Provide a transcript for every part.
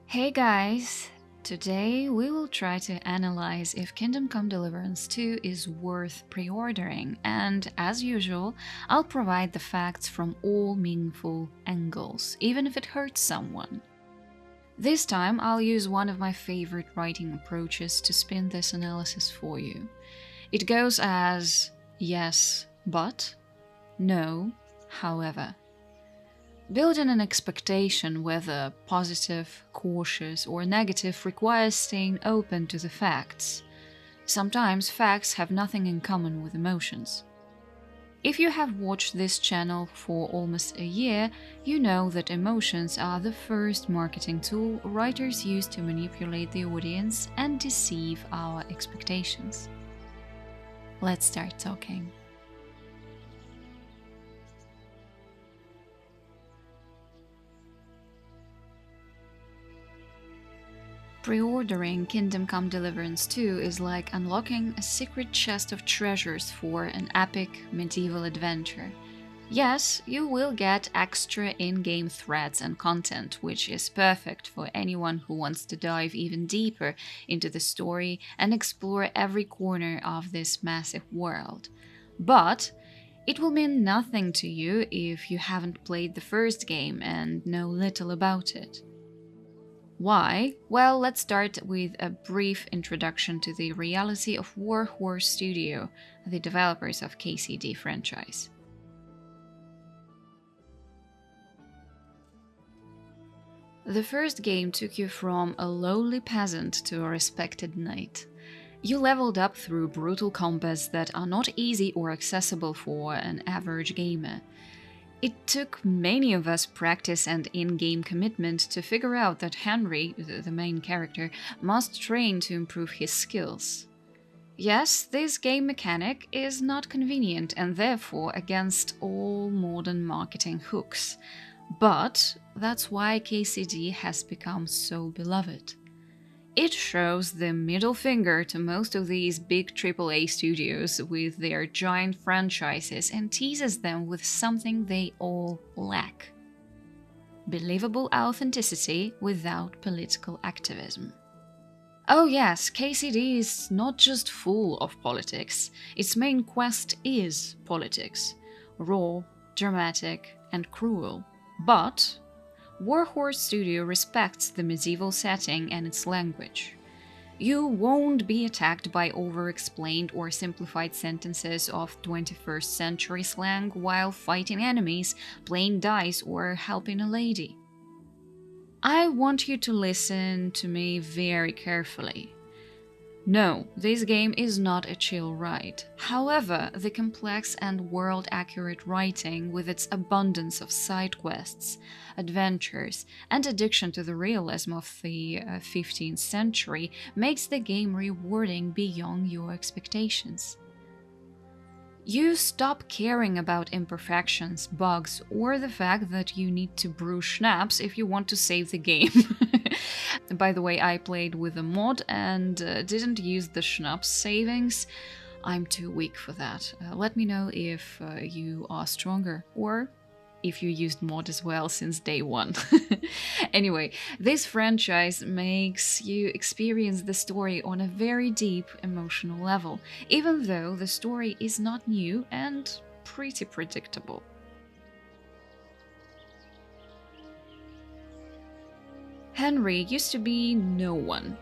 Hey guys! Today we will try to analyze if Kingdom Come Deliverance 2 is worth pre-ordering, and as usual, I'll provide the facts from all meaningful angles, even if it hurts someone. This time I'll use one of my favorite writing approaches to spin this analysis for you. It goes as yes, but, no, however. Building an expectation, whether positive, cautious, or negative, requires staying open to the facts. Sometimes facts have nothing in common with emotions. If you have watched this channel for almost a year, you know that emotions are the first marketing tool writers use to manipulate the audience and deceive our expectations. Let's start talking. Pre-ordering Kingdom Come Deliverance 2 is like unlocking a secret chest of treasures for an epic medieval adventure. Yes, you will get extra in-game threads and content, which is perfect for anyone who wants to dive even deeper into the story and explore every corner of this massive world. But it will mean nothing to you if you haven't played the first game and know little about it. Why? Well, let's start with a brief introduction to the reality of Warhorse Studio, the developers of KCD franchise. The first game took you from a lowly peasant to a respected knight. You leveled up through brutal combats that are not easy or accessible for an average gamer. It took many of us practice and in-game commitment to figure out that Henry, the main character, must train to improve his skills. Yes, this game mechanic is not convenient and therefore against all modern marketing hooks. But that's why KCD has become so beloved. It shows the middle finger to most of these big AAA studios with their giant franchises and teases them with something they all lack: believable authenticity without political activism. Oh yes, KCD is not just full of politics, its main quest is politics. Raw, dramatic, and cruel. But Warhorse Studio respects the medieval setting and its language. You won't be attacked by over-explained or simplified sentences of 21st century slang while fighting enemies, playing dice, or helping a lady. I want you to listen to me very carefully. No, this game is not a chill ride. However, the complex and world-accurate writing, with its abundance of side quests, adventures, and addiction to the realism of the 15th century, makes the game rewarding beyond your expectations. You stop caring about imperfections, bugs, or the fact that you need to brew schnapps if you want to save the game. By the way, I played with a mod and didn't use the schnapps savings. I'm too weak for that. Let me know if you are stronger, or if you used mod as well since day one. Anyway, this franchise makes you experience the story on a very deep emotional level, even though the story is not new and pretty predictable. Henry used to be no one.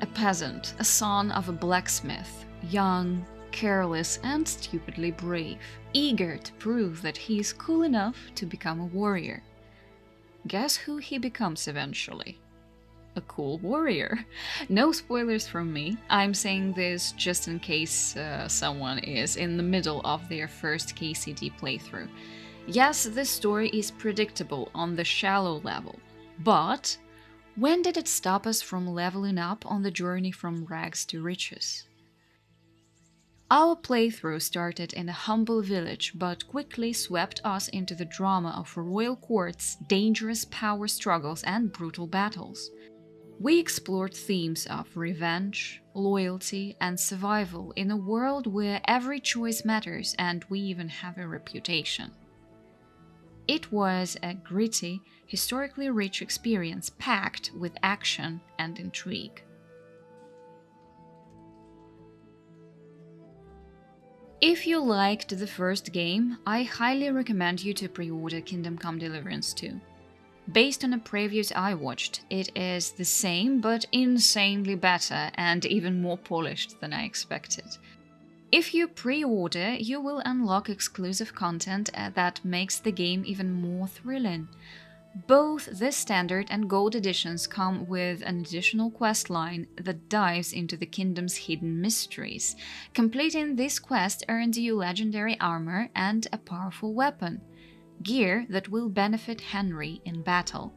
A peasant, a son of a blacksmith, young, careless, and stupidly brave, eager to prove that he is cool enough to become a warrior. Guess who he becomes eventually? A cool warrior. No spoilers from me. I'm saying this just in case someone is in the middle of their first KCD playthrough. Yes, this story is predictable on the shallow level, but when did it stop us from leveling up on the journey from rags to riches? Our playthrough started in a humble village, but quickly swept us into the drama of royal courts, dangerous power struggles, and brutal battles. We explored themes of revenge, loyalty, and survival in a world where every choice matters and we even have a reputation. It was a gritty, historically rich experience packed with action and intrigue. If you liked the first game, I highly recommend you to pre-order Kingdom Come Deliverance 2. Based on the previews I watched, it is the same but insanely better and even more polished than I expected. If you pre-order, you will unlock exclusive content that makes the game even more thrilling. Both the standard and gold editions come with an additional quest line that dives into the kingdom's hidden mysteries. Completing this quest earns you legendary armor and a powerful weapon, gear that will benefit Henry in battle.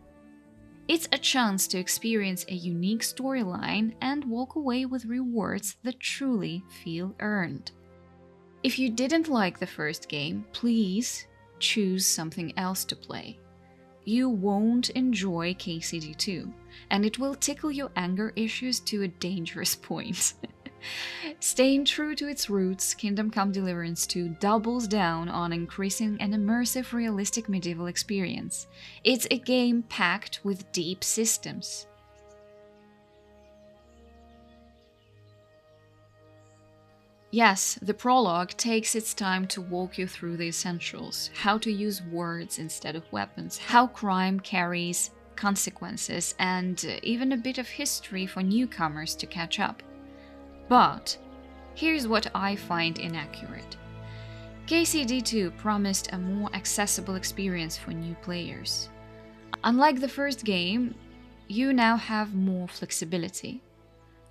It's a chance to experience a unique storyline and walk away with rewards that truly feel earned. If you didn't like the first game, please choose something else to play. You won't enjoy KCD 2, and it will tickle your anger issues to a dangerous point. Staying true to its roots, Kingdom Come Deliverance 2 doubles down on increasing an immersive, realistic medieval experience. It's a game packed with deep systems. Yes, the prologue takes its time to walk you through the essentials: how to use words instead of weapons, how crime carries consequences, and even a bit of history for newcomers to catch up. But here's what I find inaccurate. KCD2 promised a more accessible experience for new players. Unlike the first game, you now have more flexibility.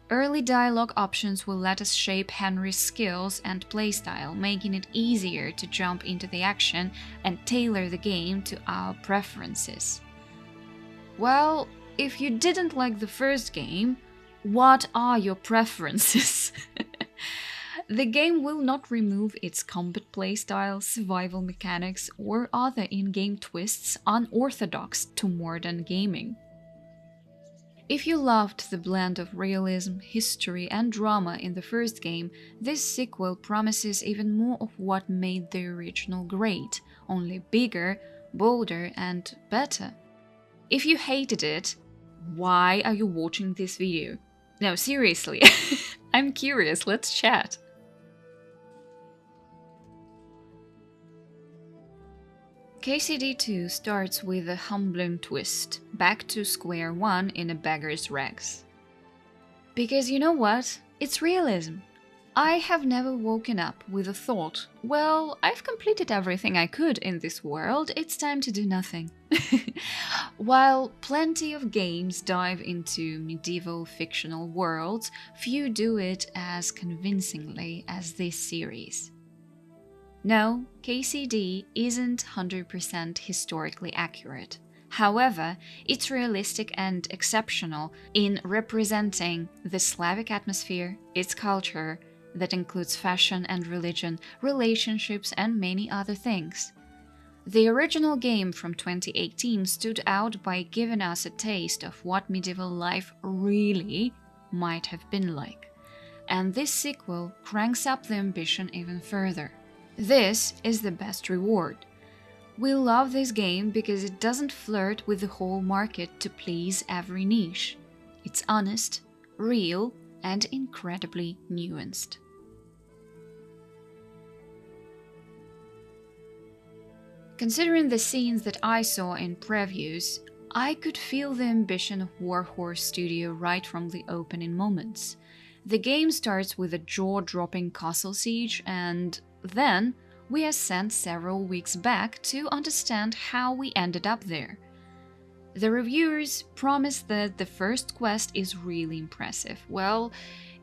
Early dialogue options will let us shape Henry's skills and playstyle, making it easier to jump into the action and tailor the game to our preferences. Well, if you didn't like the first game, what are your preferences? The game will not remove its combat playstyle, survival mechanics, or other in-game twists unorthodox to modern gaming. If you loved the blend of realism, history, and drama in the first game, this sequel promises even more of what made the original great, only bigger, bolder, and better. If you hated it, why are you watching this video? No, seriously, I'm curious, let's chat. KCD2 starts with a humbling twist, back to square one in a beggar's rags. Because you know what? It's realism. I have never woken up with a thought, well, I've completed everything I could in this world, it's time to do nothing. While plenty of games dive into medieval fictional worlds, few do it as convincingly as this series. No, KCD isn't 100% historically accurate. However, it's realistic and exceptional in representing the Slavic atmosphere, its culture, that includes fashion and religion, relationships, and many other things. The original game from 2018 stood out by giving us a taste of what medieval life really might have been like. And this sequel cranks up the ambition even further. This is the best reward. We love this game because it doesn't flirt with the whole market to please every niche. It's honest, real, and incredibly nuanced. Considering the scenes that I saw in previews, I could feel the ambition of Warhorse Studio right from the opening moments. The game starts with a jaw-dropping castle siege, and then we are sent several weeks back to understand how we ended up there. The reviewers promise that the first quest is really impressive. Well,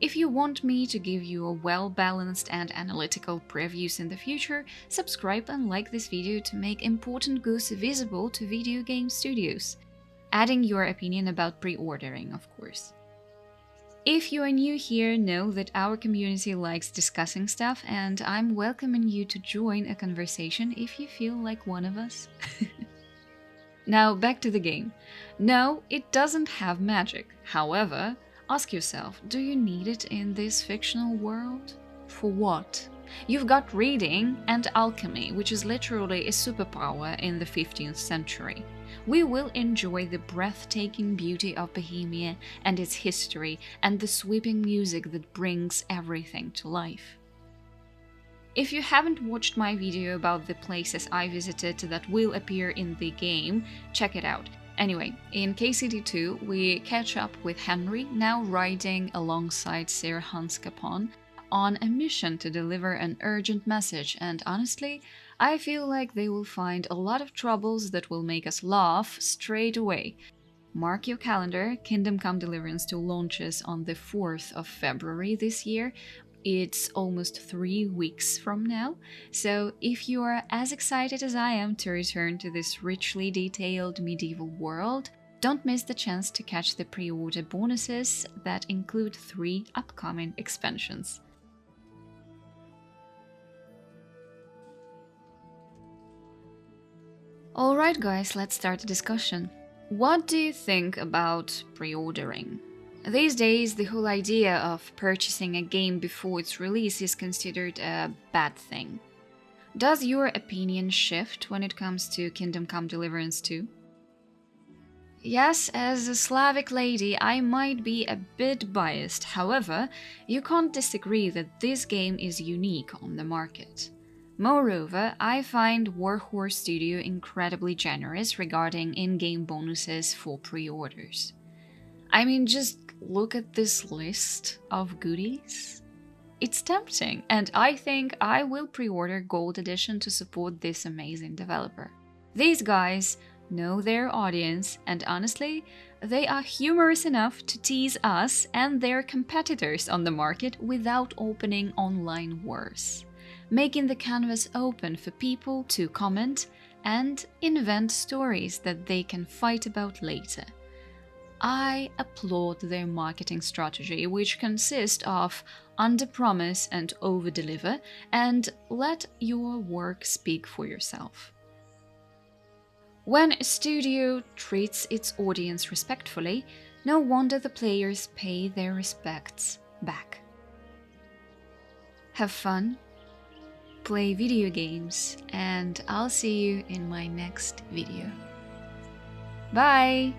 if you want me to give you a well-balanced and analytical previews in the future, subscribe and like this video to make important Goose visible to video game studios. Adding your opinion about pre-ordering, of course. If you are new here, know that our community likes discussing stuff, and I'm welcoming you to join a conversation if you feel like one of us. Now, back to the game. No, it doesn't have magic. However, ask yourself, do you need it in this fictional world? For what? You've got reading and alchemy, which is literally a superpower in the 15th century. We will enjoy the breathtaking beauty of Bohemia and its history and the sweeping music that brings everything to life. If you haven't watched my video about the places I visited that will appear in the game, check it out. Anyway, in KCD2, we catch up with Henry, now riding alongside Sir Hans Capon, on a mission to deliver an urgent message, and honestly, I feel like they will find a lot of troubles that will make us laugh straight away. Mark your calendar, Kingdom Come Deliverance 2 launches on the 4th of February this year. It's almost 3 weeks from now, so if you are as excited as I am to return to this richly detailed medieval world, don't miss the chance to catch the pre-order bonuses that include 3 upcoming expansions. Alright guys, let's start the discussion. What do you think about pre-ordering? These days, the whole idea of purchasing a game before its release is considered a bad thing. Does your opinion shift when it comes to Kingdom Come Deliverance 2? Yes, as a Slavic lady, I might be a bit biased, however, you can't disagree that this game is unique on the market. Moreover, I find Warhorse Studio incredibly generous regarding in-game bonuses for pre-orders. I mean, just look at this list of goodies. It's tempting, and I think I will pre-order Gold Edition to support this amazing developer. These guys know their audience, and honestly, they are humorous enough to tease us and their competitors on the market without opening online wars, making the canvas open for people to comment and invent stories that they can fight about later. I applaud their marketing strategy, which consists of under-promise and over-deliver, and let your work speak for yourself. When a studio treats its audience respectfully, no wonder the players pay their respects back. Have fun, play video games, and I'll see you in my next video. Bye!